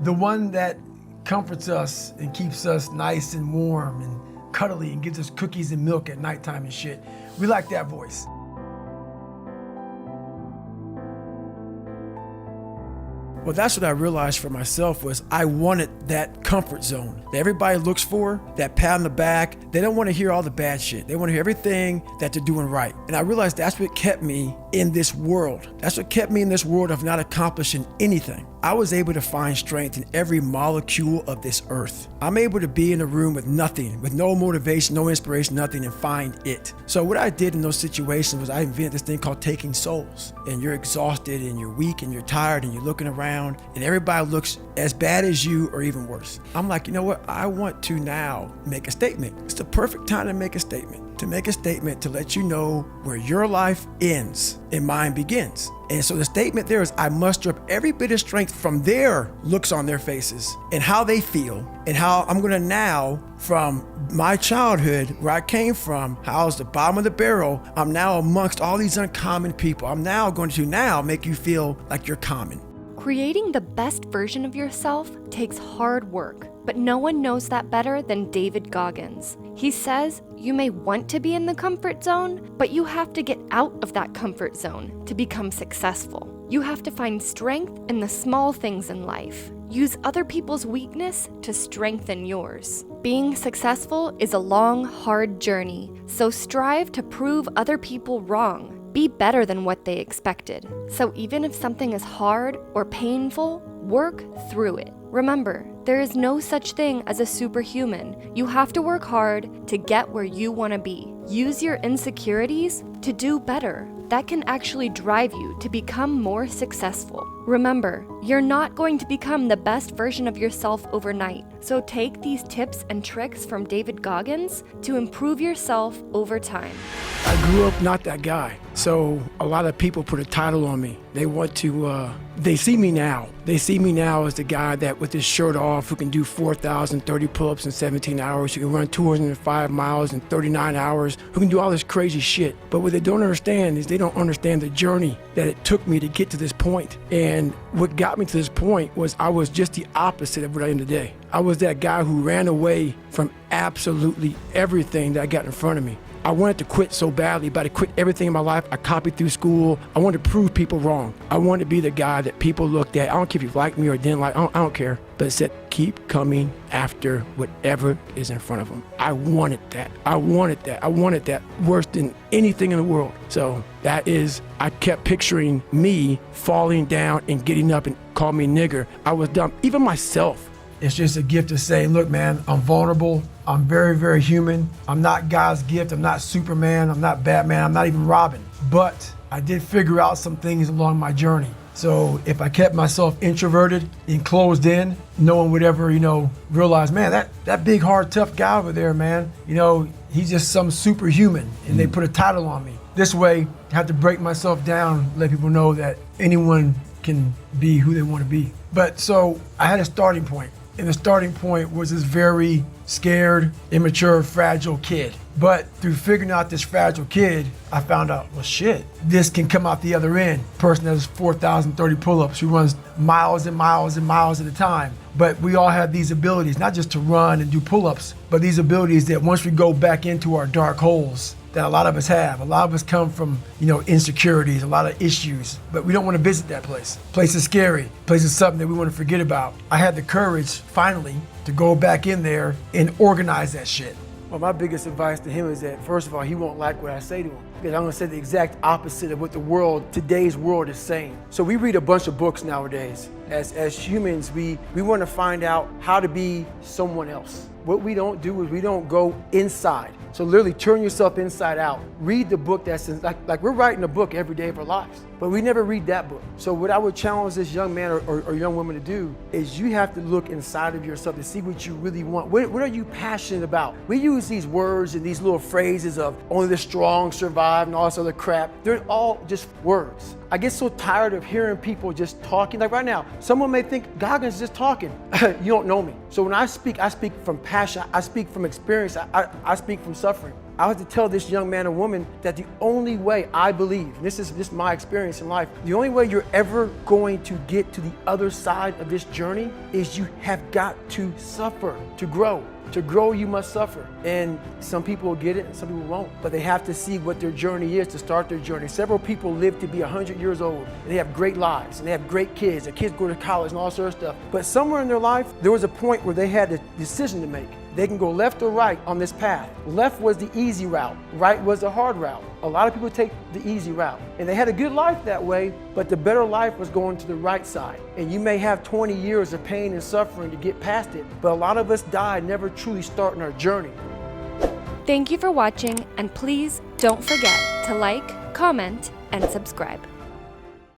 The one that comforts us and keeps us nice and warm and cuddly and gives us cookies and milk at nighttime and shit. We like that voice. Well, that's what I realized for myself was I wanted that comfort zone that everybody looks for, that pat on the back. They don't want to hear all the bad shit. They want to hear everything that they're doing right. And I realized that's what kept me in this world. That's what kept me in this world of not accomplishing anything. I was able to find strength in every molecule of this earth. I'm able to be in a room with nothing, with no motivation, no inspiration, nothing, and find it. So what I did in those situations was I invented this thing called taking souls. And you're exhausted and you're weak and you're tired and you're looking around and everybody looks as bad as you or even worse. I'm like, you know what? I want to now make a statement. It's the perfect time to make a statement. To make a statement to let you know where your life ends and mine begins. And so the statement there is I muster up every bit of strength from their looks on their faces and how they feel and how I'm gonna now, from my childhood, where I came from, how I was the bottom of the barrel, I'm now amongst all these uncommon people. I'm now going to now make you feel like you're common. Creating the best version of yourself takes hard work, but no one knows that better than David Goggins. He says you may want to be in the comfort zone, but you have to get out of that comfort zone to become successful. You have to find strength in the small things in life. Use other people's weakness to strengthen yours. Being successful is a long, hard journey, so strive to prove other people wrong. Be better than what they expected. So even if something is hard or painful, work through it. Remember, there is no such thing as a superhuman. You have to work hard to get where you want to be. Use your insecurities to do better. That can actually drive you to become more successful. Remember, you're not going to become the best version of yourself overnight. So take these tips and tricks from David Goggins to improve yourself over time. I grew up not that guy. So a lot of people put a title on me. They want to, they see me now. They see me now as the guy that with his shirt off, who can do 4,030 pull-ups in 17 hours, who can run 205 miles in 39 hours, who can do all this crazy shit. But what they don't understand is they don't understand the journey that it took me to get to this point. And what got me to this point was I was just the opposite of what I am today. I was that guy who ran away from absolutely everything that I got in front of me. I wanted to quit so badly, but I quit everything in my life. I copied through school. I wanted to prove people wrong. I wanted to be the guy that people looked at. I don't care if you liked me or didn't like, I don't care. But it said, keep coming after whatever is in front of them. I wanted that. I wanted that. I wanted that worse than anything in the world. So that is, I kept picturing me falling down and getting up and call me nigger. I was dumb, even myself. It's just a gift to say, look, man, I'm vulnerable. I'm very, very human. I'm not God's gift. I'm not Superman. I'm not Batman. I'm not even Robin. But I did figure out some things along my journey. So if I kept myself introverted and closed in, no one would ever, realize, man, that big, hard, tough guy over there, man, he's just some superhuman. And they put a title on me. This way, I have to break myself down, let people know that anyone can be who they want to be. But so I had a starting point. And the starting point was this very scared, immature, fragile kid. But through figuring out this fragile kid, I found out, well, shit, this can come out the other end. Person that does 4,030 pull-ups, who runs miles and miles and miles at a time. But we all have these abilities, not just to run and do pull-ups, but these abilities that once we go back into our dark holes, that a lot of us have. A lot of us come from, insecurities, a lot of issues, but we don't want to visit that place. Place is scary. Place is something that we want to forget about. I had the courage, finally, to go back in there and organize that shit. Well, my biggest advice to him is that, first of all, he won't like what I say to him, because I'm going to say the exact opposite of what today's world is saying. So we read a bunch of books nowadays. As humans, we want to find out how to be someone else. What we don't do is we don't go inside. So literally turn yourself inside out. Read the book that's like we're writing a book every day of our lives, but we never read that book. So what I would challenge this young man or young woman to do is you have to look inside of yourself to see what you really want. What are you passionate about? We use these words and these little phrases of only the strong survive and all this other crap. They're all just words. I get so tired of hearing people just talking. Like right now, someone may think Goggins is just talking. You don't know me. So when I speak from passion. I speak from experience. I speak from suffering. I had to tell this young man or woman that the only way I believe, and this is my experience in life, the only way you're ever going to get to the other side of this journey is you have got to suffer to grow. To grow, you must suffer. And some people will get it and some people won't. But they have to see what their journey is to start their journey. Several people live to be 100 years old and they have great lives and they have great kids. Their kids go to college and all sorts of stuff. But somewhere in their life, there was a point where they had a decision to make. They can go left or right on this path. Left was the easy route. Right was the hard route. A lot of people take the easy route. And they had a good life that way, but the better life was going to the right side. And you may have 20 years of pain and suffering to get past it, but a lot of us die never truly starting our journey. Thank you for watching, and please don't forget to like, comment, and subscribe.